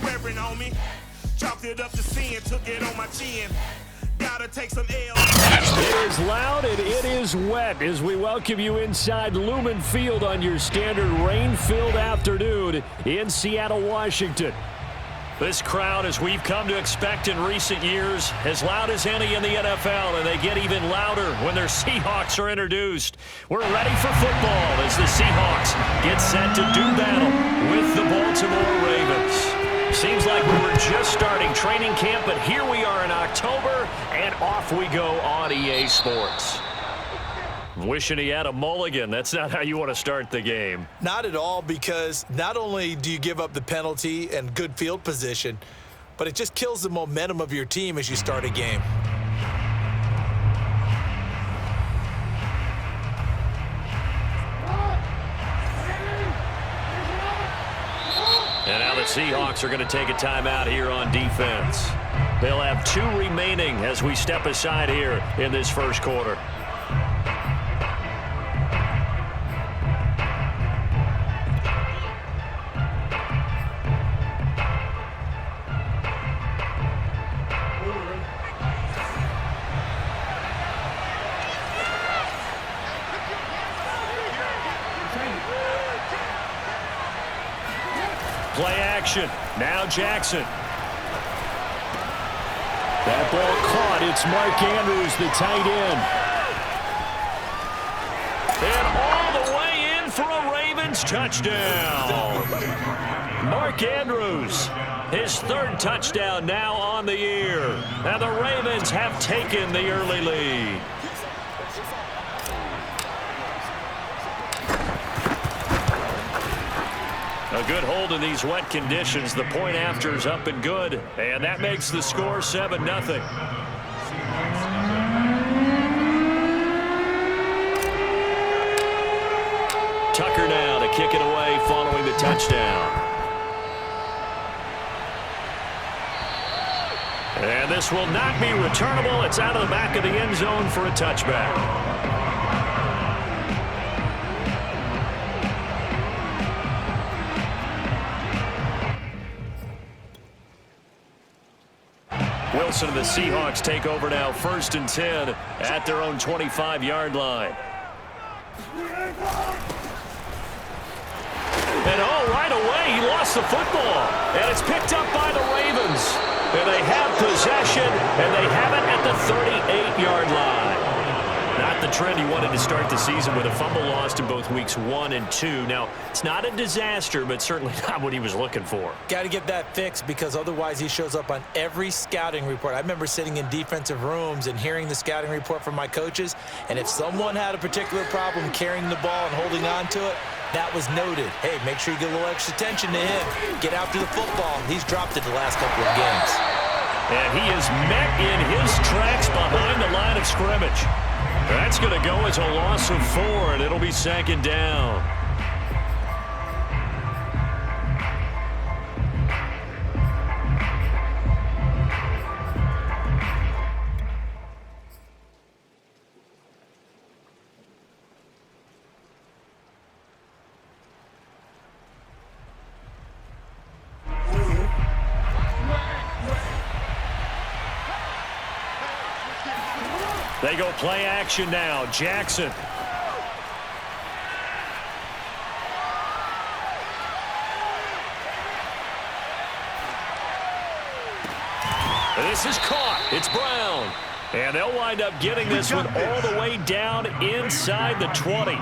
Forever on me. Chopped it up to sin, took it on my chin. Gotta take some L. It is loud and it is wet as we welcome you inside Lumen Field on your standard rain-filled afternoon in Seattle, Washington. This crowd, as we've come to expect in recent years, as loud as any in the NFL, and they get even louder when their Seahawks are introduced. We're ready for football as the Seahawks get set to do battle with the Baltimore Ravens. Seems like we were just starting training camp, but here we are in October, and off we go on EA Sports. Wishing he had a mulligan. That's not how you want to start the game. Not at all, because not only do you give up the penalty and good field position, but it just kills the momentum of your team as you start a game. And now the Seahawks are going to take a timeout here on defense. They'll have 2 remaining as we step aside here in this first quarter. Play action. Now Jackson. That ball caught. It's Mark Andrews, the tight end. And all the way in for a Ravens touchdown. Mark Andrews, his 3rd touchdown now on the year. And the Ravens have taken the early lead. A good hold in these wet conditions. The point after is up and good, and that makes the score 7-0. Tucker now to kick it away following the touchdown. And this will not be returnable. It's out of the back of the end zone for a touchback. Wilson and the Seahawks take over now, 1st and 10 at their own 25-yard line. And right away, he lost the football. And it's picked up by the Ravens. And they have possession, and they have it at the 38-yard line. Not the trend he wanted to start the season with a fumble lost in both weeks 1 and 2. Now, it's not a disaster, but certainly not what he was looking for. Got to get that fixed, because otherwise he shows up on every scouting report. I remember sitting in defensive rooms and hearing the scouting report from my coaches, and if someone had a particular problem carrying the ball and holding on to it, that was noted. Hey, make sure you get a little extra attention to him. Get after the football. He's dropped it the last couple of games. And he is met in his tracks behind the line of scrimmage. That's going to go as a loss of 4, and it'll be 2nd down. They go play action now. Jackson. This is caught. It's Brown. And they'll wind up getting this one all the way down inside the 20.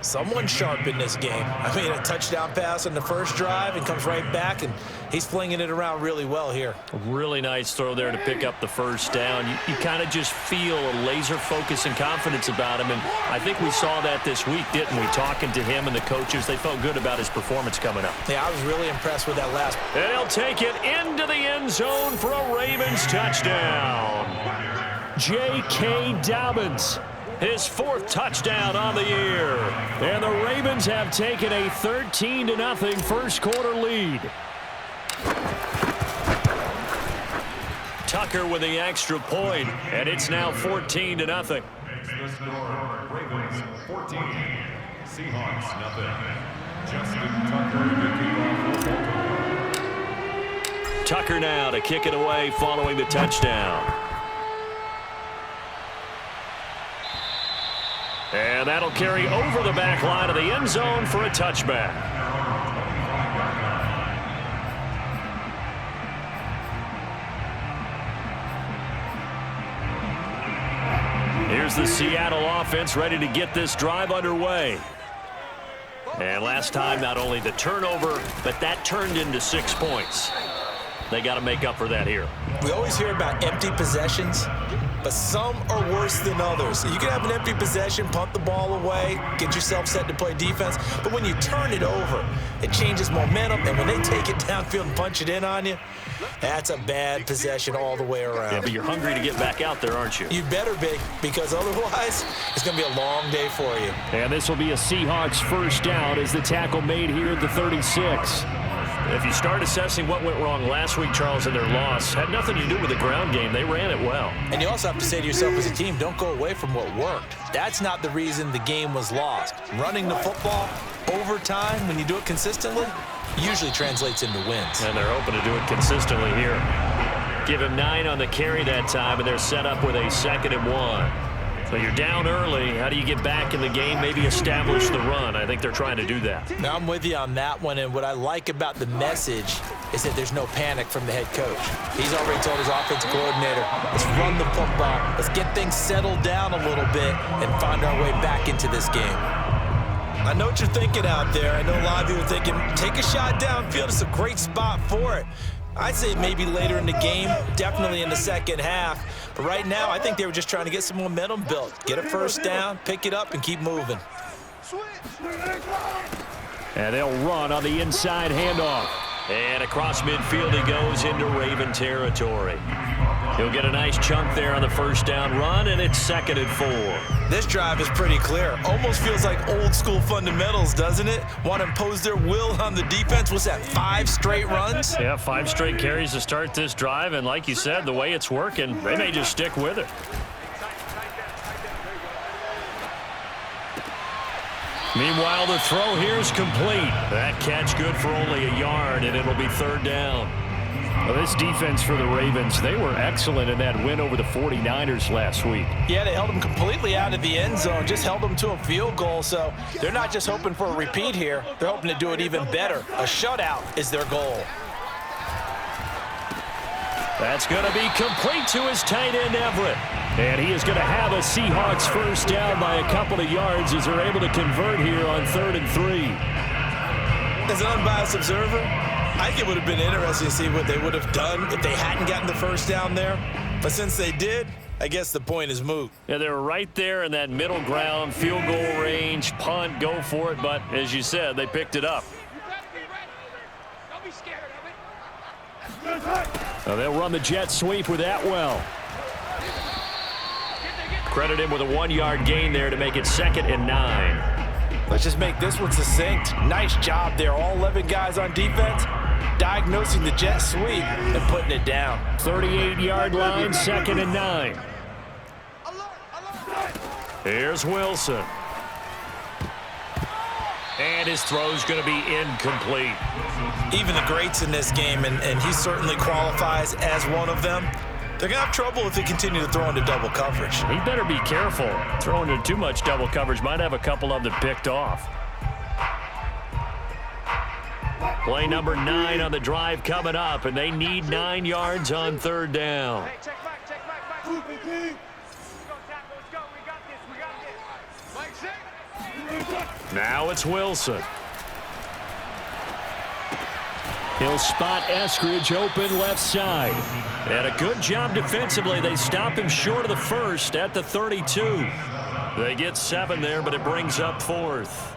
Someone sharp in this game. I mean, a touchdown pass on the first drive and comes right back, and he's flinging it around really well here. A really nice throw there to pick up the first down. You kind of just feel a laser focus and confidence about him, and I think we saw that this week, didn't we? Talking to him and the coaches, they felt good about his performance coming up. Yeah, I was really impressed with that last. And he'll take it into the end zone for a Ravens touchdown. J.K. Dobbins. His 4th touchdown on the year. And the Ravens have taken a 13-0 first quarter lead. Tucker with the extra point, and it's now 14-0. The score, Ravens 14, Seahawks 0. Justin Tucker to kick off for Baltimore. Tucker now to kick it away following the touchdown. And that'll carry over the back line of the end zone for a touchback. Here's the Seattle offense ready to get this drive underway. And last time, not only the turnover, but that turned into 6 points. They got to make up for that here. We always hear about empty possessions, but some are worse than others. You can have an empty possession, punt the ball away, get yourself set to play defense, but when you turn it over, it changes momentum, and when they take it downfield and punch it in on you, that's a bad possession all the way around. Yeah, but you're hungry to get back out there, aren't you? You better be, because otherwise, it's going to be a long day for you. And this will be a Seahawks first down as the tackle made here at the 36. If you start assessing what went wrong last week, Charles, in their loss, had nothing to do with the ground game. They ran it well. And you also have to say to yourself as a team, don't go away from what worked. That's not the reason the game was lost. Running the football over time, when you do it consistently, usually translates into wins. And they're hoping to do it consistently here. Give him 9 on the carry that time, and they're set up with a 2nd and 1. So you're down early. How do you get back in the game? Maybe establish the run. I think they're trying to do that. Now, I'm with you on that one, and what I like about the message is that there's no panic from the head coach. He's already told his offensive coordinator, let's run the football. Let's get things settled down a little bit and find our way back into this game. I know what you're thinking out there. I know a lot of you are thinking, take a shot downfield. It's a great spot for it. I'd say maybe later in the game, definitely in the second half. But right now, I think they were just trying to get some momentum built. Get a first down, pick it up, and keep moving. And they'll run on the inside handoff. And across midfield he goes into Raven territory. He'll get a nice chunk there on the first down run, and it's 2nd and 4. This drive is pretty clear. Almost feels like old school fundamentals, doesn't it? Want to impose their will on the defense. What's that, 5 straight runs? Yeah, 5 straight carries to start this drive, and like you said, the way it's working, they may just stick with it. Meanwhile, the throw here is complete. That catch good for only a yard, and it'll be 3rd down. Well, this defense for the Ravens, they were excellent in that win over the 49ers last week. Yeah, they held them completely out of the end zone, just held them to a field goal, so they're not just hoping for a repeat here. They're hoping to do it even better. A shutout is their goal. That's going to be complete to his tight end, Everett. And he is going to have a Seahawks first down by a couple of yards as they're able to convert here on 3rd and 3. As an unbiased observer, I think it would have been interesting to see what they would have done if they hadn't gotten the first down there. But since they did, I guess the point is moot. Yeah, they were right there in that middle ground, field goal range, punt, go for it. But as you said, they picked it up. Don't be scared of it. Now they'll run the jet sweep with Atwell. Credit him with a 1-yard gain there to make it 2nd and 9. Let's just make this one succinct. Nice job there. All 11 guys on defense diagnosing the jet sweep and putting it down. 38-yard line, 2nd and 9. Here's Wilson. And his throw's going to be incomplete. Even the greats in this game, and he certainly qualifies as one of them, they're going to have trouble if they continue to throw into double coverage. He better be careful. Throwing into too much double coverage might have a couple of them picked off. Play number 9 on the drive coming up, and they need 9 yards on 3rd down. Hey, check back. Let's go, tackle. Let's go. We got this. Now it's Wilson. He'll spot Eskridge open left side. And a good job defensively. They stop him short of the first at the 32. They get 7 there, but it brings up 4th.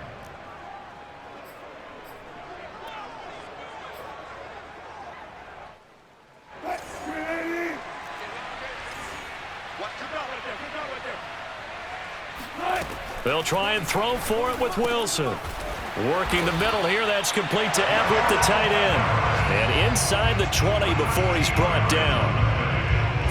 They'll try and throw for it with Wilson. Working the middle here, that's complete to Everett, the tight end. And inside the 20 before he's brought down.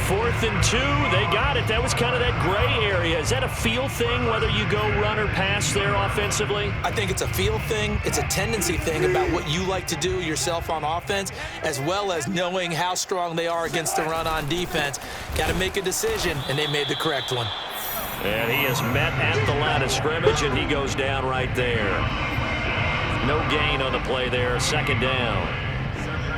4th and 2. They got it. That was kind of that gray area. Is that a feel thing, whether you go run or pass there offensively? I think it's a feel thing. It's a tendency thing about what you like to do yourself on offense, as well as knowing how strong they are against the run on defense. Got to make a decision, and they made the correct one. And he is met at the line of scrimmage, and he goes down right there. No gain on the play there. 2nd down.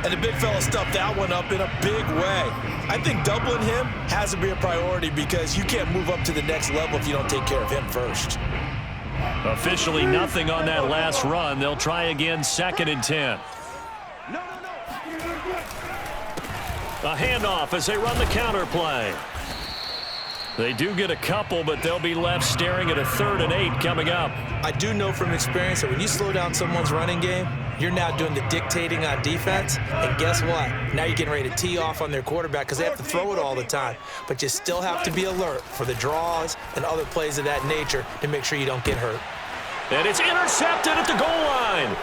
And the big fella stuffed that one up in a big way. I think doubling him has to be a priority because you can't move up to the next level if you don't take care of him first. Officially nothing on that last run. They'll try again, 2nd and 10. A handoff as they run the counter play. They do get a couple, but they'll be left staring at a 3rd and 8 coming up. I do know from experience that when you slow down someone's running game, you're now doing the dictating on defense, and guess what? Now you're getting ready to tee off on their quarterback because they have to throw it all the time. But you still have to be alert for the draws and other plays of that nature to make sure you don't get hurt. And it's intercepted at the goal line.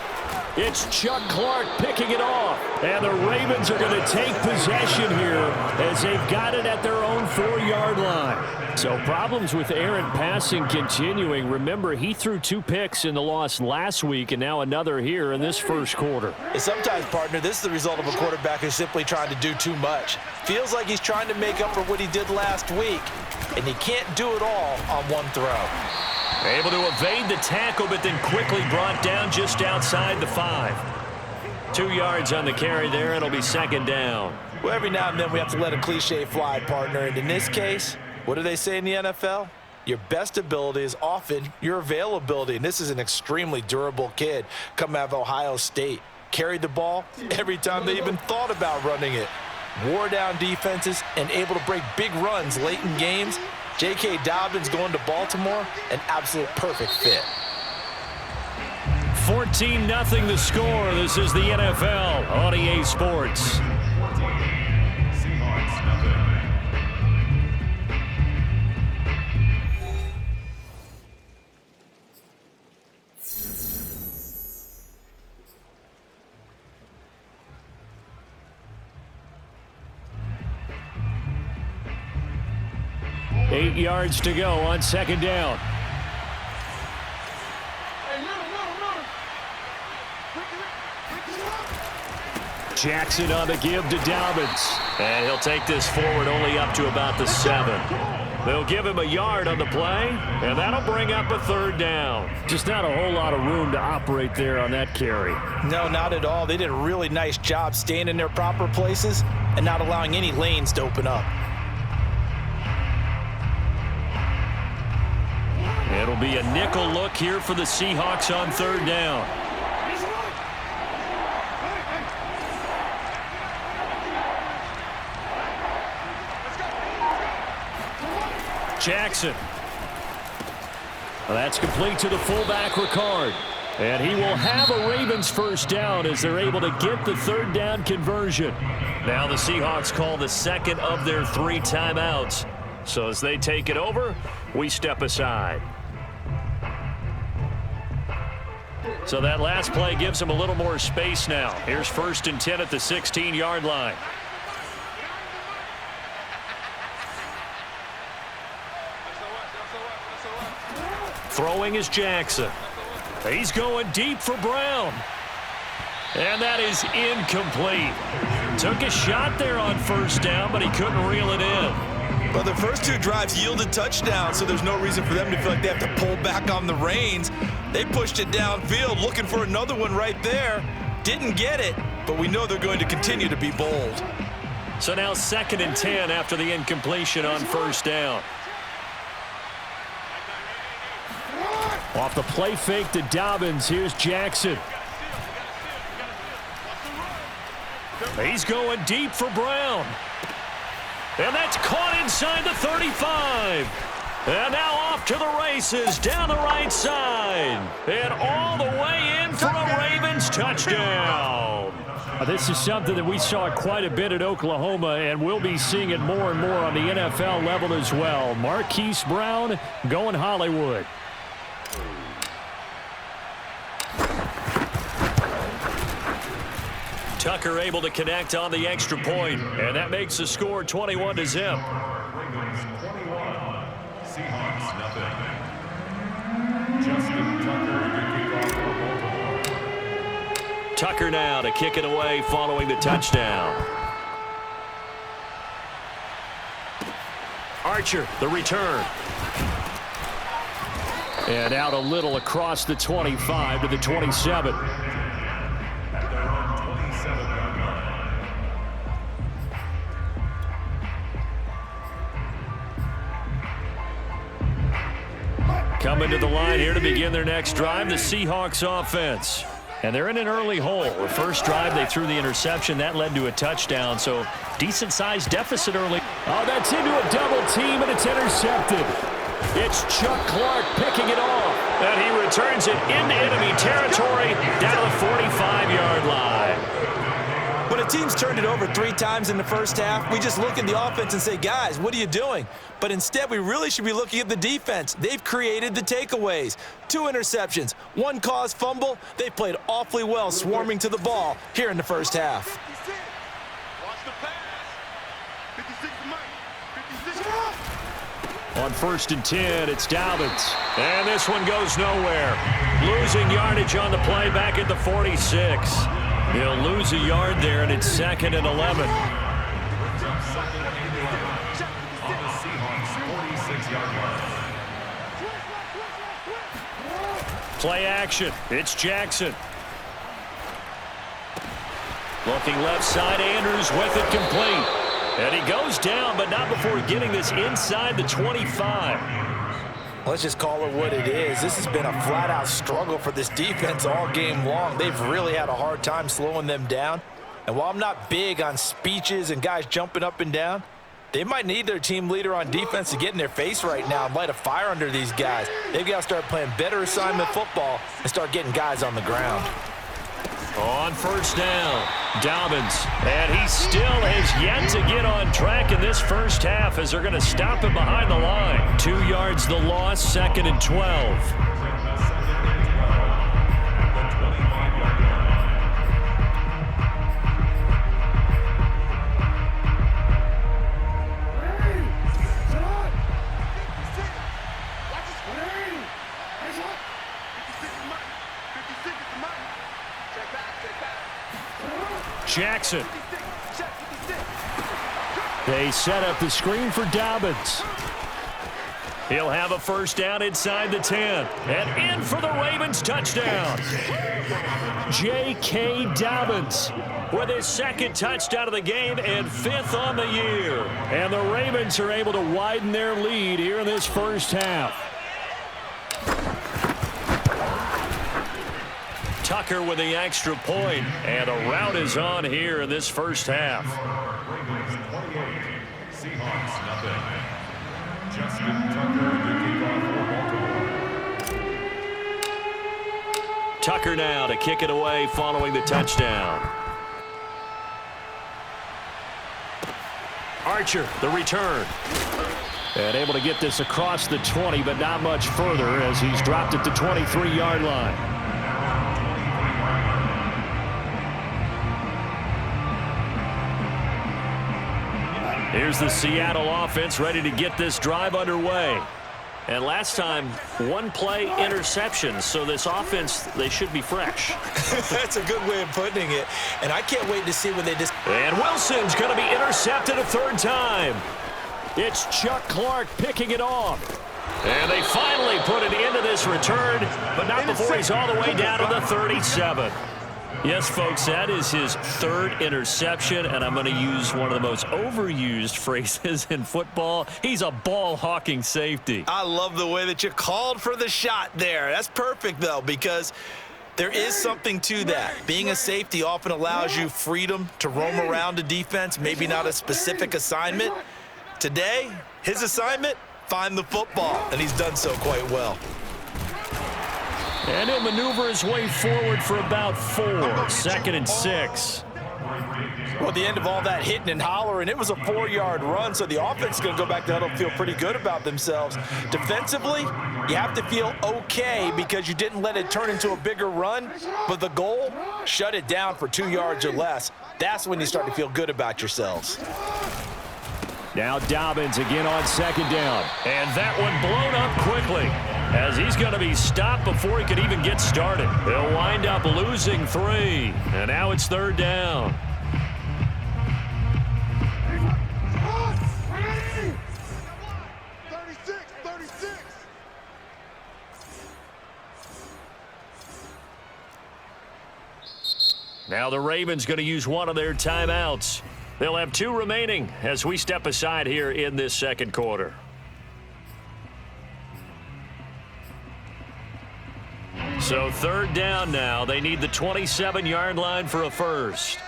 It's Chuck Clark picking it off. And the Ravens are going to take possession here as they've got it at their own 4-yard line. So problems with Aaron passing continuing. Remember, he threw 2 picks in the loss last week and now another here in this first quarter. And sometimes, partner, this is the result of a quarterback who's simply trying to do too much. Feels like he's trying to make up for what he did last week, and he can't do it all on one throw. Able to evade the tackle, but then quickly brought down just outside the 5. 2 yards on the carry there. It'll be 2nd down. Well, every now and then we have to let a cliche fly, partner. And in this case, what do they say in the NFL? Your best ability is often your availability. And this is an extremely durable kid coming out of Ohio State. Carried the ball every time they even thought about running it. Wore down defenses and able to break big runs late in games. J.K. Dobbins going to Baltimore, an absolute perfect fit. 14-0 the score. This is the NFL on EA Sports. Eight yards to go on 2nd down. Jackson on the give to Dobbins. And he'll take this forward only up to about the 7. They'll give him a yard on the play, and that'll bring up a 3rd down. Just not a whole lot of room to operate there on that carry. No, not at all. They did a really nice job staying in their proper places and not allowing any lanes to open up. It'll be a nickel look here for the Seahawks on 3rd down. Jackson. Well, that's complete to the fullback, Ricard. And he will have a Ravens 1st down as they're able to get the 3rd down conversion. Now the Seahawks call the 2nd of their 3 timeouts. So as they take it over, we step aside. So that last play gives them a little more space now. Here's 1st and 10 at the 16-yard line. Throwing is Jackson. He's going deep for Brown. And that is incomplete. Took a shot there on 1st down, but he couldn't reel it in. Well, the first 2 drives yielded touchdowns, so there's no reason for them to feel like they have to pull back on the reins. They pushed it downfield, looking for another one right there. Didn't get it, but we know they're going to continue to be bold. So now 2nd and 10 after the incompletion on 1st down. Off the play fake to Dobbins, here's Jackson. He's going deep for Brown. And that's caught inside the 35. And now off to the races down the right side. And all the way in for a Ravens touchdown. This is something that we saw quite a bit at Oklahoma, and we'll be seeing it more and more on the NFL level as well. Marquise Brown going Hollywood. Tucker able to connect on the extra point, and that makes the score 21-0. SEAHAWKS nothing. Justin Tucker, your kickoff for Baltimore. Tucker now to kick it away following the touchdown. Archer, the return. And out a little across the 25 to the 27. At their own 27-yard line. Coming to the line here to begin their next drive, the Seahawks offense. And they're in an early hole. The first drive, they threw the interception. That led to a touchdown, so decent-sized deficit early. Oh, that's into a double team, and it's intercepted. It's Chuck Clark picking it off. And he returns it into enemy territory down to the 45-yard line. When a team's turned it over 3 times in the first half, we just look at the offense and say, guys, what are you doing? But instead, we really should be looking at the defense. They've created the takeaways. 2 interceptions, 1 caused fumble. They played awfully well swarming to the ball here in the first half. Watch the pass. 56 Mike. 56. On 1st and 10, it's Dobbins. And this one goes nowhere. Losing yardage on the play back at the 46. He'll lose a yard there, and it's 2nd and 11. On the Seahawks 46-yard line. Play action. It's Jackson. Looking left side, Andrews with it complete. And he goes down, but not before getting this inside the 25. Let's just call it what it is. This has been a flat-out struggle for this defense all game long. They've really had a hard time slowing them down. And while I'm not big on speeches and guys jumping up and down, they might need their team leader on defense to get in their face right now and light a fire under these guys. They've got to start playing better assignment football and start getting guys on the ground. On 1st down, Dobbins. And he still has yet to get on track in this first half as they're going to stop him behind the line. 2 yards the loss, 2nd and 12. Jackson. They set up the screen for Dobbins. He'll have a 1st down inside the 10. And in for the Ravens touchdown. J.K. Dobbins with his 2nd touchdown of the game and 5th on the year. And the Ravens are able to widen their lead here in this first half. Tucker with the extra point, and a rout is on here in this first half. Ravens 28, Seahawks nothing. Justin Tucker, your kickoff for Baltimore. Tucker now to kick it away following the touchdown. Archer, the return. And able to get this across the 20, but not much further as he's dropped at the 23-yard line. Here's the Seattle offense ready to get this drive underway. And last time, 1 play interception. So this offense, they should be fresh. That's a good way of putting it. And I can't wait to see when they just... And Wilson's going to be intercepted a 3rd time. It's Chuck Clark picking it off. And they finally put an end to this return, but not before he's all the way down to the 37. Yes, folks, that is his 3rd interception, and I'm going to use one of the most overused phrases in football. He's a ball-hawking safety. I love the way that you called for the shot there. That's perfect, though, because there is something to that. Being a safety often allows you freedom to roam around a defense, maybe not a specific assignment. Today, his assignment, find the football, and he's done so quite well. And he'll maneuver his way forward for about 4, 2nd and 6. Well, at the end of all that hitting and hollering, it was a 4-yard run, so the offense is going to go back to huddle and feel pretty good about themselves. Defensively, you have to feel okay because you didn't let it turn into a bigger run, but the goal, shut it down for 2 yards or less. That's when you start to feel good about yourselves. Now Dobbins again on second down. And that one blown up quickly, as he's going to be stopped before he could even get started. They'll wind up losing 3. And now it's third down. Now the Ravens going to use one of their timeouts. They'll have 2 remaining as we step aside here in this second quarter. So third down now. They need the 27-yard line for a first.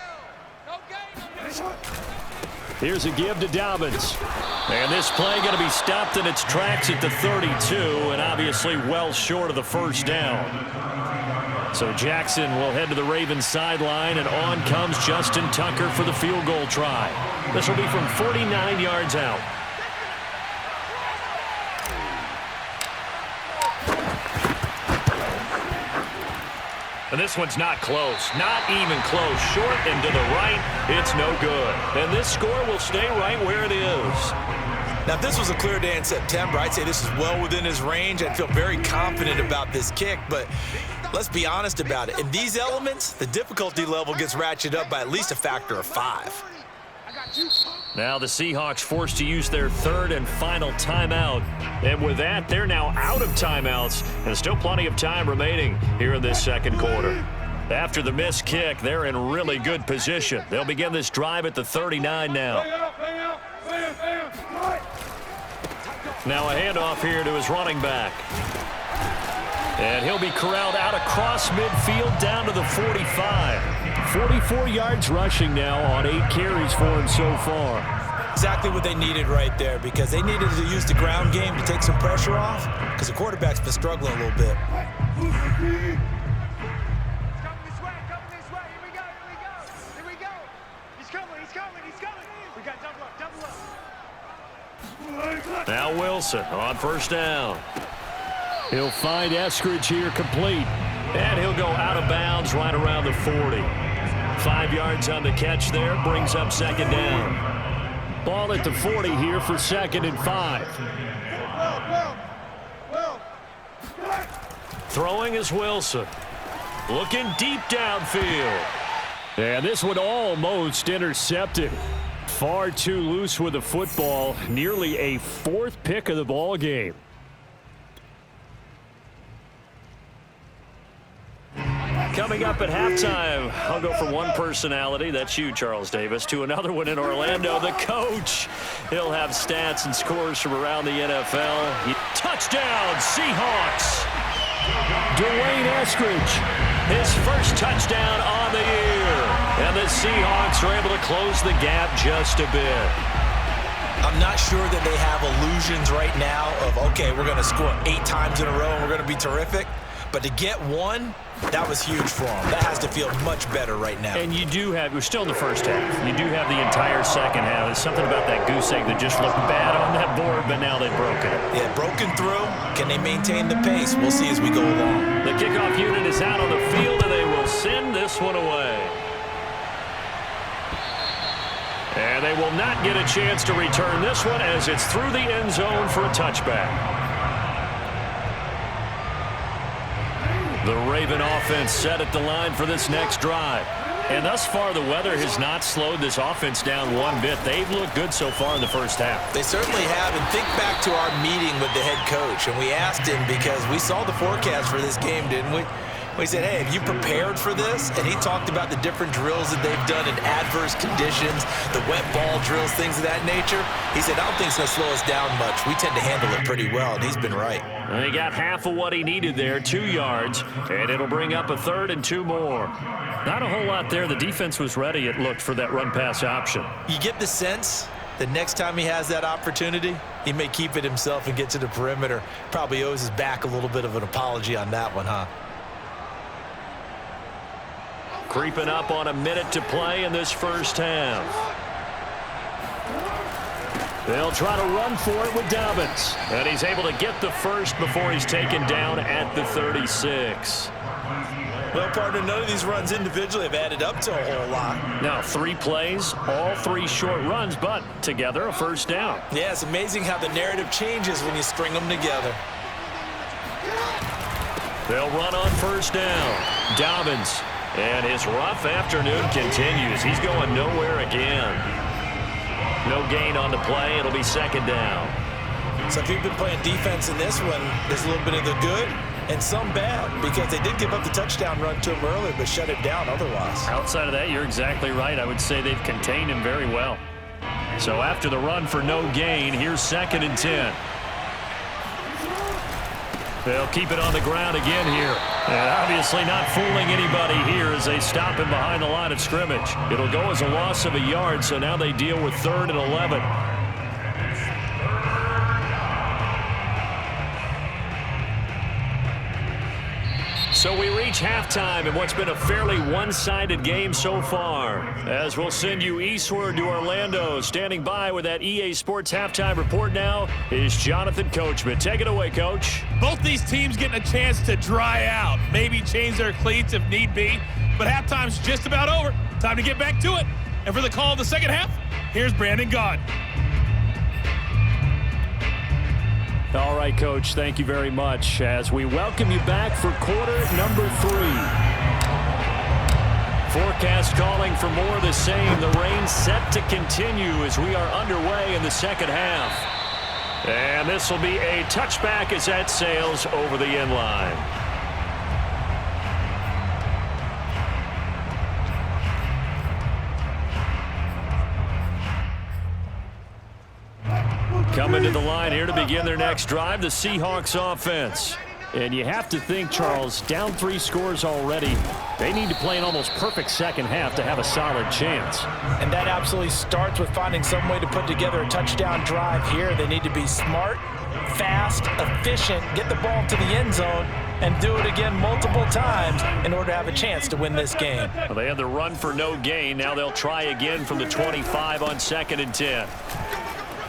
Here's a give to Dobbins. And this play going to be stopped in its tracks at the 32, and obviously well short of the first down. So Jackson will head to the Ravens sideline, and on comes Justin Tucker for the field goal try. This will be from 49 yards out. And this one's not close. Not even close. Short and to the right. It's no good. And this score will stay right where it is. Now, if this was a clear day in September, I'd say this is well within his range. I'd feel very confident about this kick, but let's be honest about it. In these elements, the difficulty level gets ratcheted up by at least a factor of 5. Now the Seahawks forced to use their third and final timeout. And with that, they're now out of timeouts, and still plenty of time remaining here in this second quarter. After the missed kick, they're in really good position. They'll begin this drive at the 39 now. Now a handoff here to his running back. And he'll be corralled out across midfield down to the 45. 44 yards rushing now on 8 carries for him so far. Exactly what they needed right there, because they needed to use the ground game to take some pressure off, because the quarterback's been struggling a little bit. Now Wilson on first down. He'll find Eskridge here complete. And he'll go out of bounds right around the 40. 5 yards on the catch there. Brings up second down. Ball at the 40 here for 2nd and 5. Throwing is Wilson. Looking deep downfield. And this one almost intercepted. Far too loose with the football. Nearly a 4th pick of the ball game. Coming up at halftime, I'll go from one personality, that's you, Charles Davis, to another one in Orlando, the coach. He'll have stats and scores from around the NFL. Touchdown, Seahawks! Dwayne Eskridge, his first touchdown on the year. And the Seahawks are able to close the gap just a bit. I'm not sure that they have illusions right now of, okay, we're going to score 8 times in a row and we're going to be terrific. But to get one, that was huge for them. That has to feel much better right now. And you do have, we're still in the first half. You do have the entire second half. There's something about that goose egg that just looked bad on that board, but now they've broken it. Yeah, broken through. Can they maintain the pace? We'll see as we go along. The kickoff unit is out on the field, and they will send this one away. And they will not get a chance to return this one as it's through the end zone for a touchback. The Raven offense set at the line for this next drive. And thus far, the weather has not slowed this offense down one bit. They've looked good so far in the first half. They certainly have. And think back to our meeting with the head coach. And we asked him, because we saw the forecast for this game, didn't we? We said, hey, have you prepared for this? And he talked about the different drills that they've done in adverse conditions, the wet ball drills, things of that nature. He said, I don't think it's going to slow us down much. We tend to handle it pretty well, and he's been right. And he got half of what he needed there, 2 yards, and it'll bring up a 3rd and 2 more. Not a whole lot there. The defense was ready, it looked, for that run-pass option. You get the sense that next time he has that opportunity, he may keep it himself and get to the perimeter. Probably owes his back a little bit of an apology on that one, huh? Creeping up on a minute to play in this first half. They'll try to run for it with Dobbins. And he's able to get the first before he's taken down at the 36. Well, partner, none of these runs individually have added up to a whole lot. Now 3 plays, all 3 short runs, but together a first down. Yeah, it's amazing how the narrative changes when you string them together. They'll run on first down. Dobbins. And his rough afternoon continues. He's going nowhere again. No gain on the play. It'll be second down. So if you've been playing defense in this one, there's a little bit of the good and some bad, because they did give up the touchdown run to him earlier, but shut it down otherwise. Outside of that, you're exactly right. I would say they've contained him very well. So after the run for no gain, here's 2nd and 10. They'll keep it on the ground again here. And obviously not fooling anybody here as they stop him behind the line of scrimmage. It'll go as a loss of a yard, so now they deal with 3rd and 11. So we reach halftime in what's been a fairly one-sided game so far. As we'll send you eastward to Orlando. Standing by with that EA Sports halftime report now is Jonathan Coachman. Take it away, Coach. Both these teams getting a chance to dry out, maybe change their cleats if need be, but halftime's just about over. Time to get back to it. And for the call of the second half, here's Brandon Gaud. All right, Coach, thank you very much as we welcome you back for quarter number 3. Forecast calling for more of the same. The rain set to continue as we are underway in the second half. And this will be a touchback as that sails over the end line. Coming to the line here to begin their next drive, the Seahawks offense. And you have to think, Charles, down 3 scores already. They need to play an almost perfect second half to have a solid chance. And that absolutely starts with finding some way to put together a touchdown drive here. They need to be smart, fast, efficient, get the ball to the end zone, and do it again multiple times in order to have a chance to win this game. Well, they had the run for no gain. Now they'll try again from the 25 on 2nd and 10.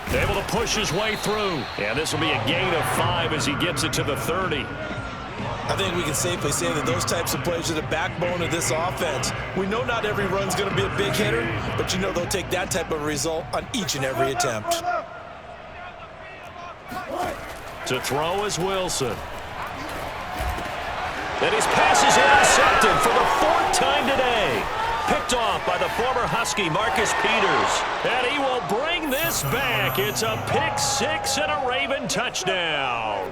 Able to push his way through. And this will be a gain of 5 as he gets it to the 30. I think we can safely say that those types of plays are the backbone of this offense. We know not every run's going to be a big hitter, but you know they'll take that type of result on each and every attempt. To throw is Wilson. And his pass is intercepted for the 4th time today. Picked off by the former Husky, Marcus Peters. And he will bring this back. It's a pick 6 and a Raven touchdown.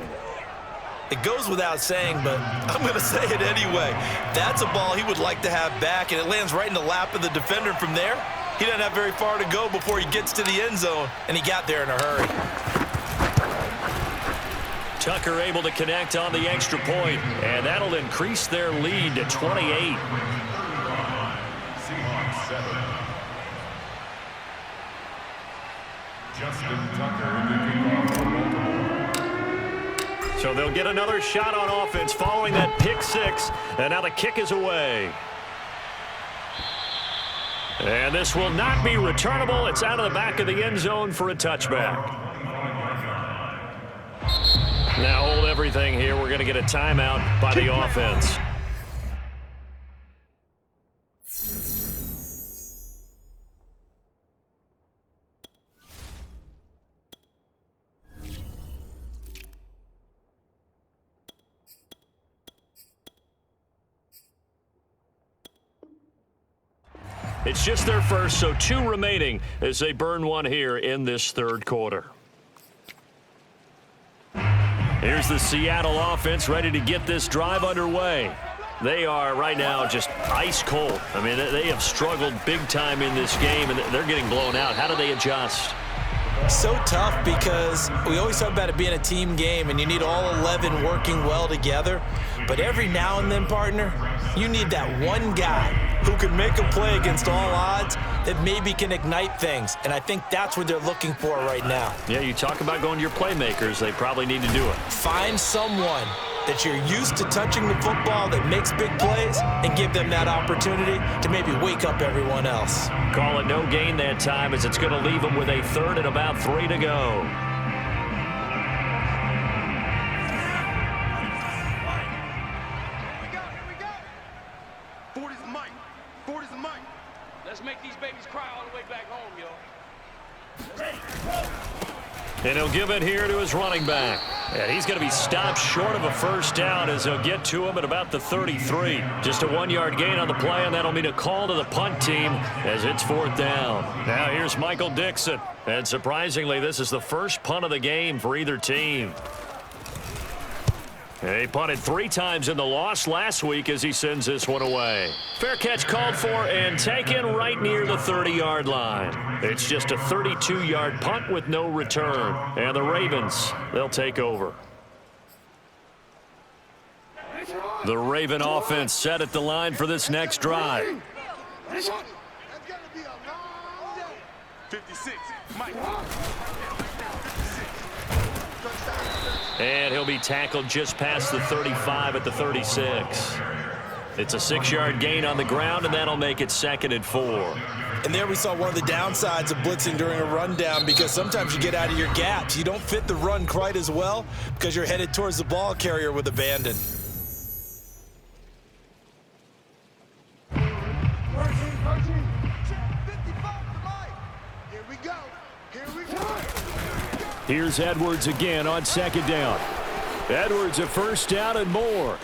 It goes without saying, but I'm going to say it anyway. That's a ball he would like to have back, and it lands right in the lap of the defender from there. He doesn't have very far to go before he gets to the end zone, and he got there in a hurry. Tucker able to connect on the extra point, and that'll increase their lead to 28. Justin Tucker in the kickoff for Baltimore. So they'll get another shot on offense following that pick 6, and now the kick is away. And this will not be returnable. It's out of the back of the end zone for a touchback. Now hold everything here. We're going to get a timeout by the offense. It's just their first, so 2 remaining as they burn one here in this 3rd quarter. Here's the Seattle offense ready to get this drive underway. They are right now just ice cold. I mean, they have struggled big time in this game, and they're getting blown out. How do they adjust? So tough because we always talk about it being a team game, and you need all 11 working well together. But every now and then, partner, you need that one guy who can make a play against all odds that maybe can ignite things. And I think that's what they're looking for right now. Yeah, you talk about going to your playmakers. They probably need to do it. Find someone that you're used to touching the football that makes big plays and give them that opportunity to maybe wake up everyone else. Call it no gain that time as it's going to leave them with a 3rd and about 3 to go. And he'll give it here to his running back. And he's going to be stopped short of a first down as he'll get to him at about the 33. Just a 1-yard gain on the play, and that'll mean a call to the punt team as it's 4th down. Now here's Michael Dixon. And surprisingly, this is the first punt of the game for either team. He punted 3 times in the loss last week as he sends this one away. Fair catch called for and taken right near the 30-yard line. It's just a 32-yard punt with no return. And the Ravens, they'll take over. The Raven offense set at the line for this next drive. 56, Mike. And he'll be tackled just past the 35 at the 36. It's a 6-yard gain on the ground, and that'll make it 2nd and 4. And there we saw one of the downsides of blitzing during a rundown, because sometimes you get out of your gaps. You don't fit the run quite as well because you're headed towards the ball carrier with abandon. Here's Edwards again on 2nd down. Edwards a first down and more.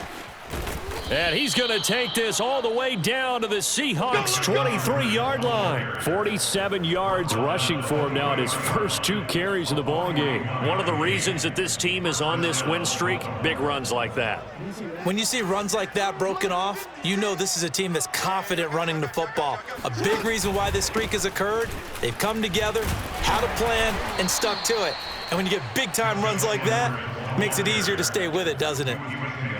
And he's going to take this all the way down to the Seahawks 23-yard line. 47 yards rushing for him now in his first 2 carries of the ballgame. One of the reasons that this team is on this win streak, big runs like that. When you see runs like that broken off, you know this is a team that's confident running the football. A big reason why this streak has occurred, they've come together, had a plan, and stuck to it. And when you get big-time runs like that, it makes it easier to stay with it, doesn't it?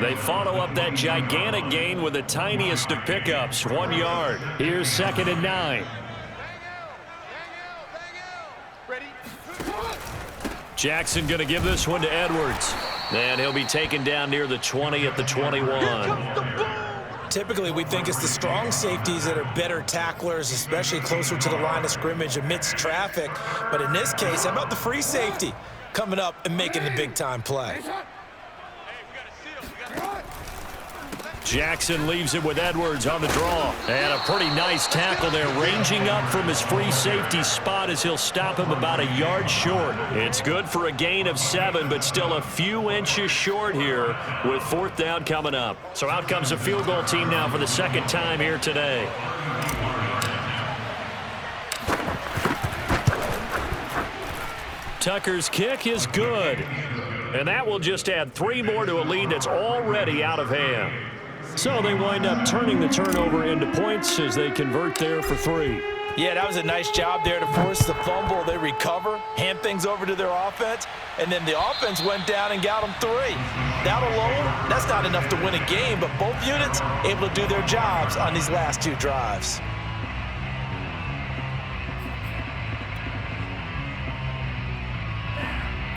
They follow up that gigantic gain with the tiniest of pickups, 1 yard. Here's 2nd and 9. Jackson going to give this one to Edwards. And he'll be taken down near the 20 at the 21. Typically, we think it's the strong safeties that are better tacklers, especially closer to the line of scrimmage amidst traffic. But in this case, how about the free safety coming up and making the big-time play? Jackson leaves it with Edwards on the draw. And a pretty nice tackle there, ranging up from his free safety spot as he'll stop him about a yard short. It's good for a gain of 7, but still a few inches short here with 4th down coming up. So out comes the field goal team now for the 2nd time here today. Tucker's kick is good. And that will just add 3 more to a lead that's already out of hand. So they wind up turning the turnover into points as they convert there for 3. Yeah, that was a nice job there to force the fumble. They recover, hand things over to their offense, and then the offense went down and got them 3. That alone, that's not enough to win a game, but both units able to do their jobs on these last 2 drives.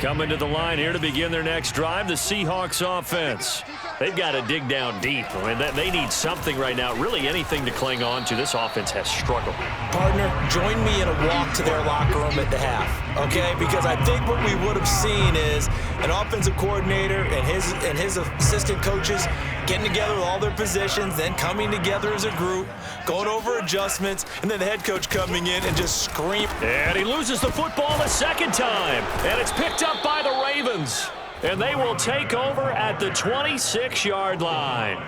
Coming to the line here to begin their next drive, the Seahawks offense. They've got to dig down deep. I mean, they need something right now, really anything to cling on to. This offense has struggled. Partner, join me in a walk to their locker room at the half, okay? Because I think what we would have seen is an offensive coordinator and his assistant coaches getting together with all their positions, then coming together as a group, going over adjustments, and then the head coach coming in and just scream. And he loses the football a 2nd time, and it's picked up by the Ravens. And they will take over at the 26-yard line.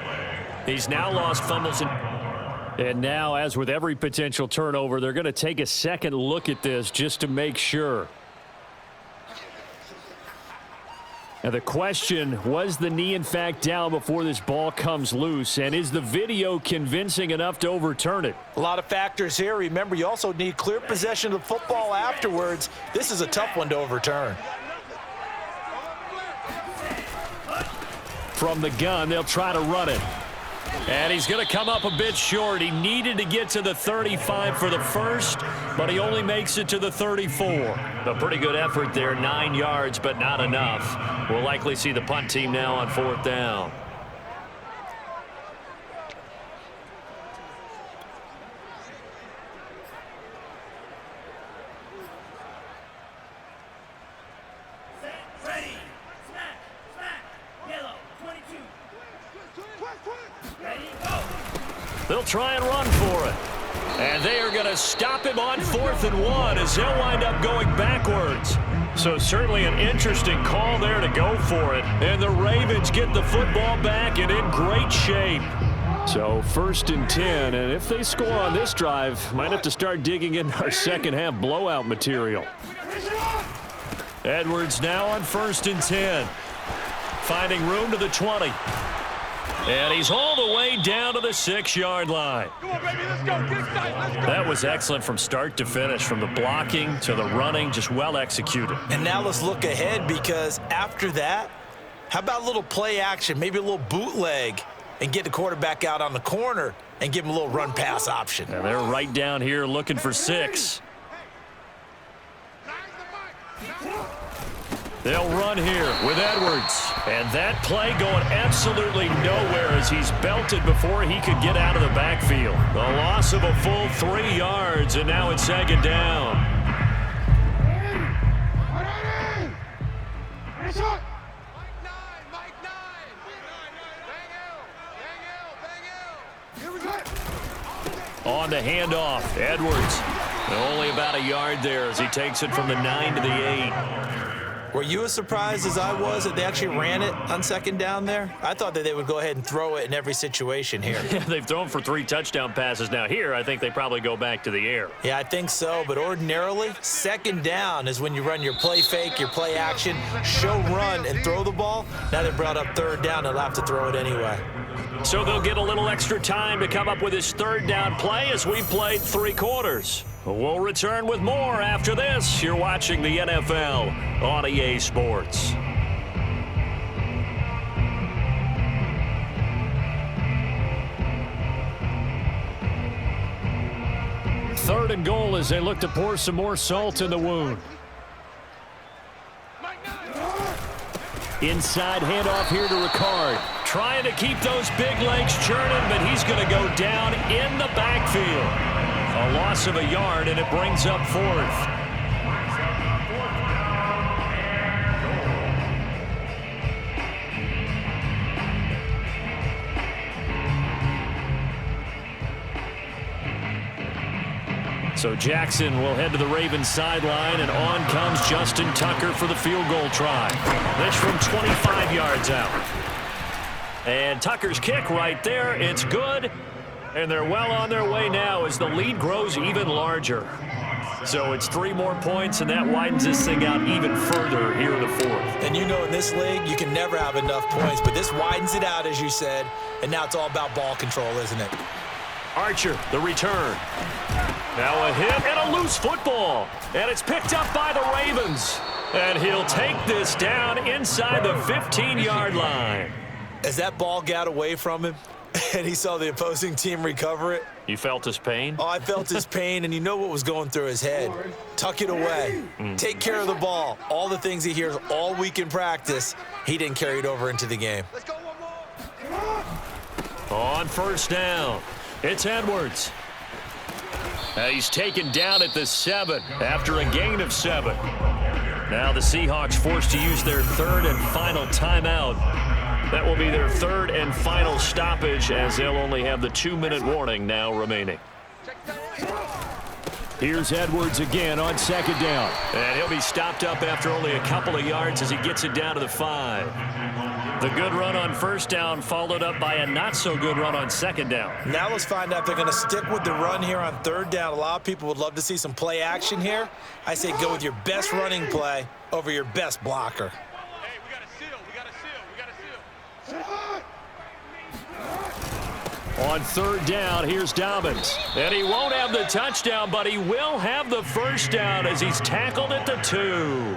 He's now lost fumbles. And now, as with every potential turnover, they're going to take a second look at this just to make sure. Now the question, was the knee in fact down before this ball comes loose? And is the video convincing enough to overturn it? A lot of factors here. Remember, you also need clear possession of the football afterwards. This is a tough one to overturn. From the gun, they'll try to run it. And he's going to come up a bit short. He needed to get to the 35 for the first, but he only makes it to the 34. A pretty good effort there, 9 yards, but not enough. We'll likely see the punt team now on 4th down. They'll try and run for it. And they are going to stop him on 4th and 1 as he'll wind up going backwards. So certainly an interesting call there to go for it. And the Ravens get the football back and in great shape. So 1st and 10, and if they score on this drive, might have to start digging in our second half blowout material. Edwards now on 1st and 10. Finding room to the 20. And he's all the way down to the 6-yard line. Come on, baby, let's go. Get excited. Let's go. That was excellent from start to finish, from the blocking to the running, just well executed. And now let's look ahead, because after that, how about a little play action, maybe a little bootleg, and get the quarterback out on the corner and give him a little run-pass option. And they're right down here looking for 6. They'll run here with Edwards. And that play going absolutely nowhere as he's belted before he could get out of the backfield. A loss of a full 3 yards, and now it's 2nd down. On the handoff, Edwards. Only about a yard there as he takes it from the 9 to the 8. Were you as surprised as I was that they actually ran it on 2nd down there? I thought that they would go ahead and throw it in every situation here. Yeah, they've thrown for 3 touchdown passes. Now here, I think they probably go back to the air. Yeah, I think so, but ordinarily, 2nd down is when you run your play fake, your play action, show run, and throw the ball. Now they brought up 3rd down, they'll have to throw it anyway. So they'll get a little extra time to come up with his 3rd down play as we played 3 quarters. We'll return with more after this. You're watching the NFL on EA Sports. Third and goal as they look to pour some more salt in the wound. Inside handoff here to Ricard. Trying to keep those big legs churning, but he's going to go down in the backfield. A loss of a yard, and it brings up 4th. So Jackson will head to the Ravens sideline, and on comes Justin Tucker for the field goal try. This from 25 yards out. And Tucker's kick right there. It's good. And they're well on their way now as the lead grows even larger. So it's 3 more points, and that widens this thing out even further here in the 4th. And you know, in this league, you can never have enough points, but this widens it out, as you said, and now it's all about ball control, isn't it? Archer, the return. Now a hit and a loose football. And it's picked up by the Ravens. And he'll take this down inside the 15-yard line. As that ball got away from him, and he saw the opposing team recover it. You felt his pain? Oh, I felt his pain, and you know what was going through his head. Tuck it away. Take care of the ball. All the things he hears all week in practice, he didn't carry it over into the game. Let's go one more. On 1st down, it's Edwards. He's taken down at the 7 after a gain of 7. Now the Seahawks forced to use their 3rd and final timeout. That will be their 3rd and final stoppage as they'll only have the 2-minute warning now remaining. Here's Edwards again on 2nd down. And he'll be stopped up after only a couple of yards as he gets it down to the 5. The good run on 1st down followed up by a not-so-good run on 2nd down. Now let's find out if they're going to stick with the run here on 3rd down. A lot of people would love to see some play action here. I say go with your best running play over your best blocker. On 3rd down, here's Dobbins. And he won't have the touchdown, but he will have the 1st down as he's tackled at the 2.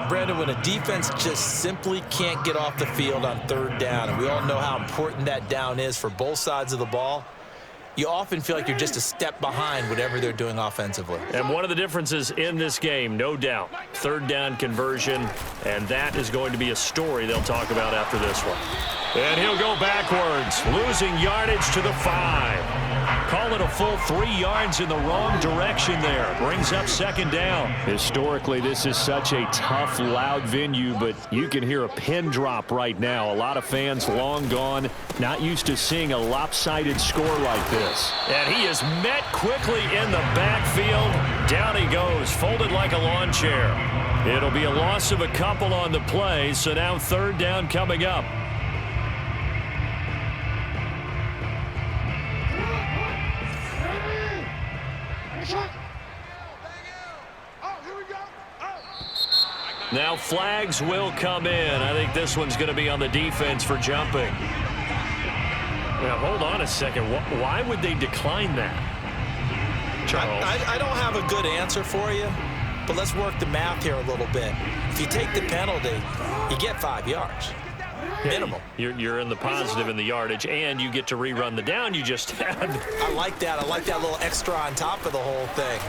Brandon, when a defense just simply can't get off the field on 3rd down, and we all know how important that down is for both sides of the ball, you often feel like you're just a step behind whatever they're doing offensively. And one of the differences in this game, no doubt, 3rd down conversion, and that is going to be a story they'll talk about after this one. And he'll go backwards, losing yardage to the 5. Call it a full 3 yards in the wrong direction there. Brings up second down. Historically, this is such a tough, loud venue, but you can hear a pin drop right now. A lot of fans long gone, not used to seeing a lopsided score like this. And he is met quickly in the backfield. Down he goes, folded like a lawn chair. It'll be a loss of a couple on the play, so now third down coming up. Now flags will come in. I think this one's going to be on the defense for jumping. Now, hold on a second. Why would they decline that? Charles? I don't have a good answer for you, but let's work the math here a little bit. If you take the penalty, you get 5 yards. Minimum. You're in the positive in the yardage, and you get to rerun the down you just had. I like that. I like that little extra on top of the whole thing.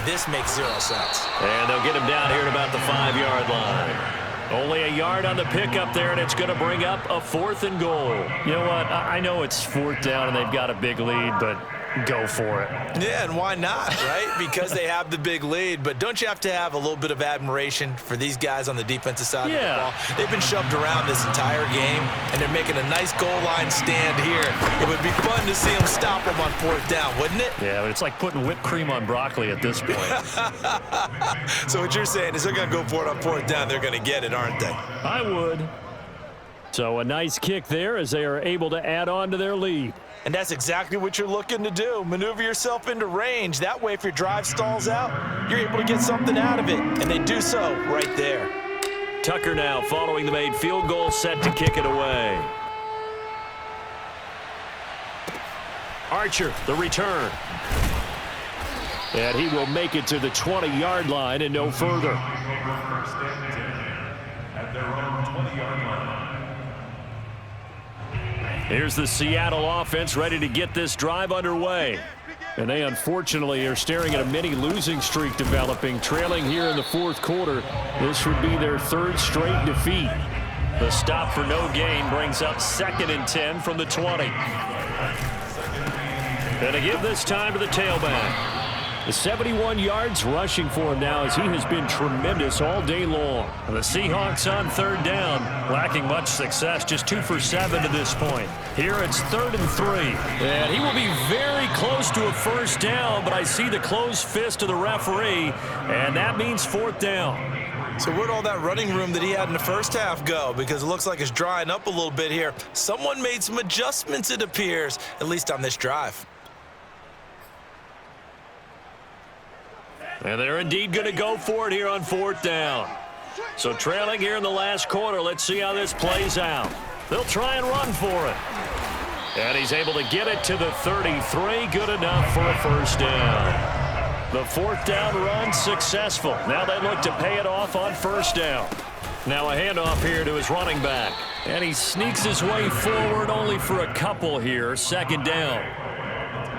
This makes 0 sense. And they'll get him down here at about the 5-yard line. Only a yard on the pickup there, and it's going to bring up a 4th and goal. You know what? I know it's 4th down, and they've got a big lead, but go for it. Yeah, and why not, right? Because they have the big lead. But don't you have to have a little bit of admiration for these guys on the defensive side of the ball? They've been shoved around this entire game, and they're making a nice goal line stand here. It would be fun to see them stop them on 4th down, wouldn't it? Yeah, but it's like putting whipped cream on broccoli at this point. So what you're saying is they're going to go for it on 4th down. They're going to get it, aren't they? I would. So a nice kick there as they are able to add on to their lead. And that's exactly what you're looking to do. Maneuver yourself into range. That way, if your drive stalls out, you're able to get something out of it. And they do so right there. Tucker now following the made field goal, set to kick it away. Archer, the return. And he will make it to the 20-yard line and no further. At their own 20-yard line. Here's the Seattle offense ready to get this drive underway. And they unfortunately are staring at a mini losing streak developing, trailing here in the 4th quarter. This would be their 3rd straight defeat. The stop for no gain brings up 2nd and 10 from the 20. And to give this time to the tailback. The 71 yards rushing for him now as he has been tremendous all day long. And the Seahawks on 3rd down, lacking much success, just 2 for 7 to this point. Here it's 3rd and 3. And he will be very close to a 1st down, but I see the closed fist of the referee, and that means 4th down. So where'd all that running room that he had in the first half go? Because it looks like it's drying up a little bit here. Someone made some adjustments, it appears, at least on this drive. And they're indeed going to go for it here on 4th down. So trailing here in the last quarter, let's see how this plays out. They'll try and run for it. And he's able to get it to the 33. Good enough for a 1st down. The 4th down run successful. Now they look to pay it off on 1st down. Now a handoff here to his running back. And he sneaks his way forward only for a couple here. 2nd down.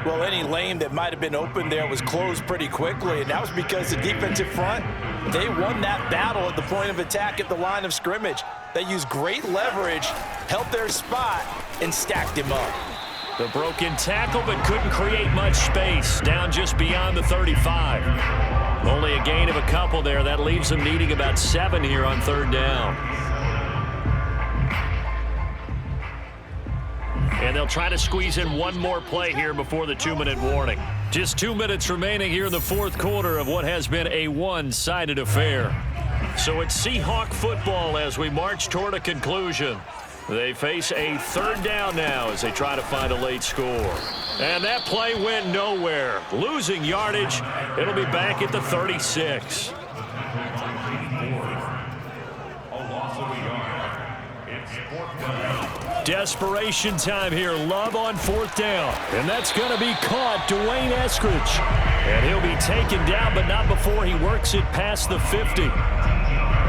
Well, any lane that might have been open there was closed pretty quickly, and that was because the defensive front, they won that battle at the point of attack at the line of scrimmage. They used great leverage, held their spot, and stacked him up. The broken tackle, but couldn't create much space. Down just beyond the 35. Only a gain of a couple there. That leaves them needing about 7 here on 3rd down. And they'll try to squeeze in one more play here before the 2-minute warning. Just 2 minutes remaining here in the 4th quarter of what has been a one-sided affair. So it's Seahawk football as we march toward a conclusion. They face a 3rd down now as they try to find a late score. And that play went nowhere. Losing yardage. It'll be back at the 36. A loss of a yard. It's 4th down. Desperation time here. Love on 4th down. And that's going to be caught. Dwayne Eskridge. And he'll be taken down, but not before he works it past the 50.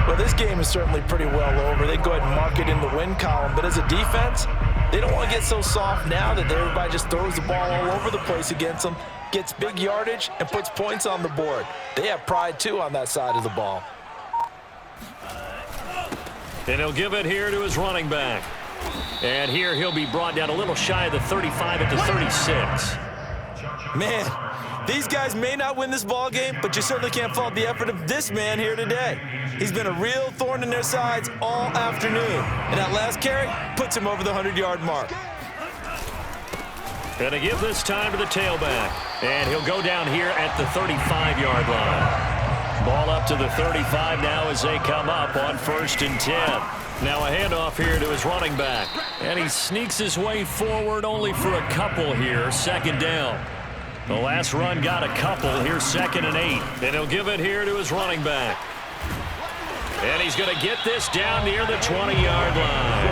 Well, this game is certainly pretty well over. They go ahead and mark it in the win column. But as a defense, they don't want to get so soft now that everybody just throws the ball all over the place against them, gets big yardage, and puts points on the board. They have pride, too, on that side of the ball. And he'll give it here to his running back. And here he'll be brought down a little shy of the 35 at the 36. Man, these guys may not win this ball game, but you certainly can't fault the effort of this man here today. He's been a real thorn in their sides all afternoon, and that last carry puts him over the 100-yard mark. Gonna give this time to the tailback, and he'll go down here at the 35-yard line. Ball up to the 35 now as they come up on 1st and 10. Now a handoff here to his running back, and he sneaks his way forward only for a couple here, 2nd down. The last run got a couple. Here's 2nd and 8. And he'll give it here to his running back. And he's going to get this down near the 20-yard line.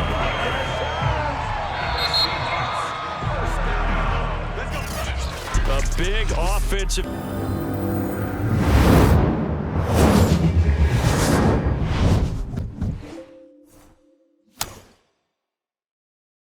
A big offensive...